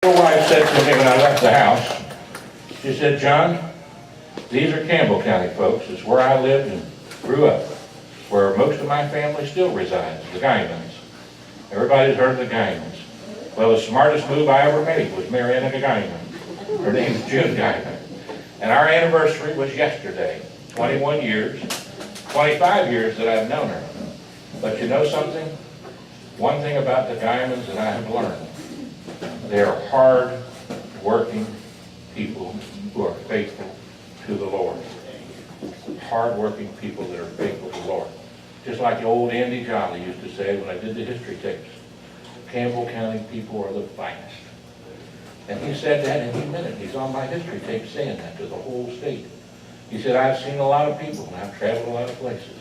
My wife said to me when I left the house, she said, John, these are Campbell County folks. It's where I lived and grew up. It's where most of my family still resides, the Guymans. Everybody's heard of the Guymans. Well, the smartest move I ever made was marrying a Guyman. Her name's June Guyman. And our anniversary was yesterday. 21 years, 25 years that I've known her. But you know something? One thing about the Guymans that I have learned, they are hard-working people who are faithful to the Lord. Hard-working people that are faithful to the Lord. Just like the old Andy Jolly used to say when I did the history tapes, Campbell County people are the finest. And he said that and he meant it. He's on my history tape saying that to the whole state. He said, I've seen a lot of people and I've traveled a lot of places.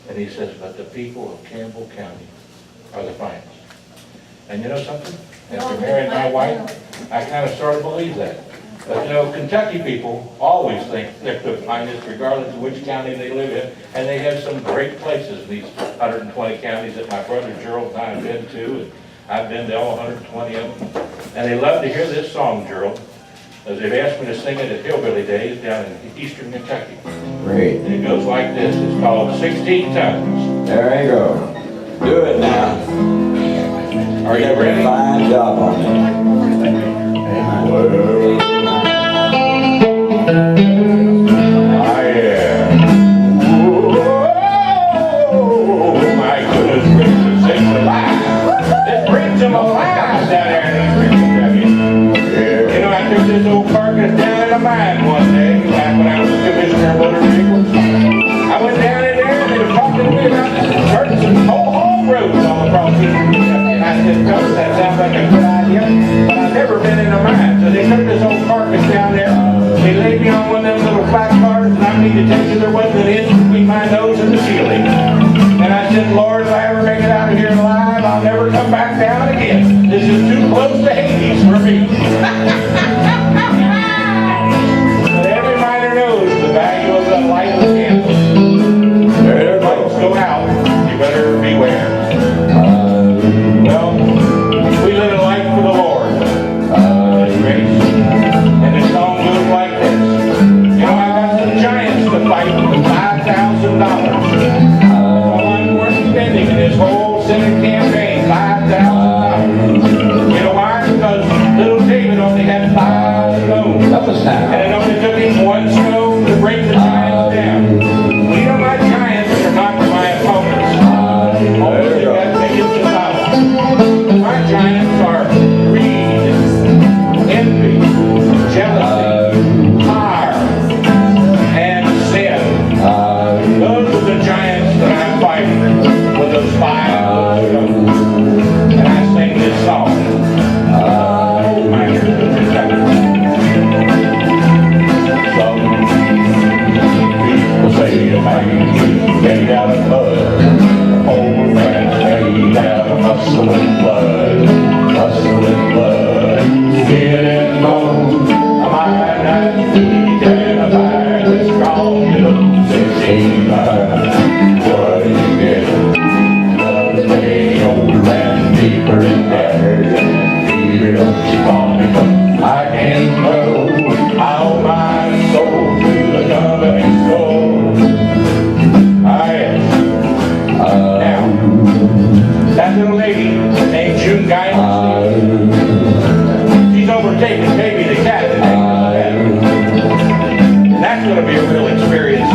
And he says, but the people of Campbell County are the finest. And you know something? After marrying my wife, I kind of sort of believe that. But you know, Kentucky people always think they're the finest regardless of which county they live in. And they have some great places in these 120 counties that my brother Gerald and I have been to. And I've been to all 120 of them. And they love to hear this song, Gerald, as they've asked me to sing it at Hillbilly Days down in eastern Kentucky. Great. And it goes like this. It's called 16 Tons. There you go. Do it now. Are you ready? Fine job on it. Well, oh, my goodness gracious, it's alive. This brings them alive down there in eastern Kentucky. You know, I took this old carcass down in a mine one day, back when I was commissioner of motor vehicles. I went down in there and they were talking to me about certain some whole home roads all across eastern Kentucky. And I said, Coach, that sounds like a good idea, but I've never been in a mine. So they took this old carcass down there, they laid me on one of them little flat cars, and I need to tell you there wasn't an inch between my nose and the ceiling. And I said, Lord, if I ever make it out of here alive, I'll never come back down again. This is too close to Hades for me. But every miner knows the value of the light of the candle. Their lights go out, you better beware. Well, we live a life for the Lord. His grace. And the song goes like this. You know, I got some giants to fight with $5,000. That's all I'm worth spending in this whole Senate campaign, $5,000. You know why? Because little David only had 5 stones. And it only took him 1 stone to break the giants down. You know, my giants are not my opponents. Although they got millions of dollars. My giants are greed, envy, jealousy, fire, and sin. Those are the giants that I'm fighting with those 5 stones. And I sing this song. Miners of Kentucky. Some people say a man made out of mud. Old man made out of muscle and blood. Muscle and blood. Skin and bone. I might not be dead, I might be strong. It'll 16 what do you get? Love's way older and deeper in there. Deeper don't you call me. I can know. I owe my soul to the governing soul. I am. Now, that little lady named June Guyman, she's overtaken Baby the cat and that's going to be a real experience.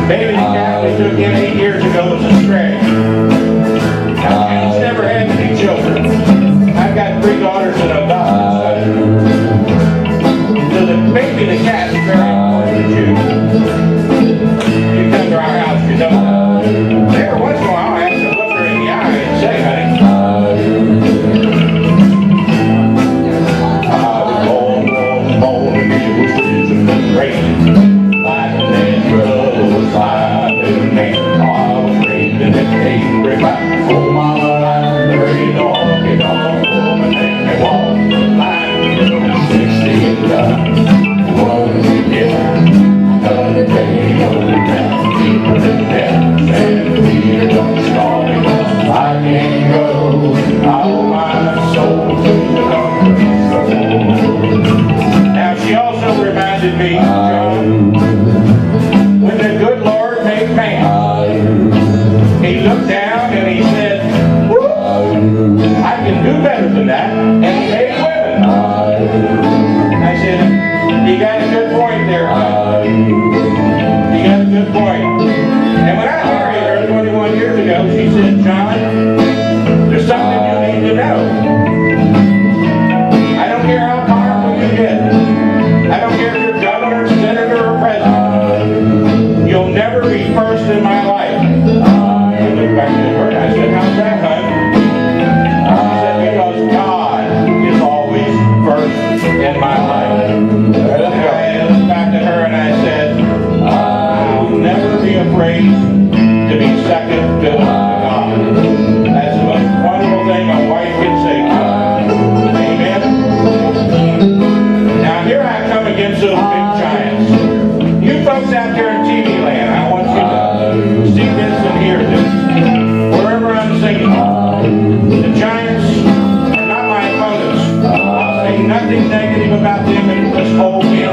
Baby the cat we took in 8 years ago was a stray. Now, June's never had any children. I've got 3 daughters and a daughter. So the Baby the cat is very important to June. You come to our house, you know. Every once in a while anything negative about them, and just hold me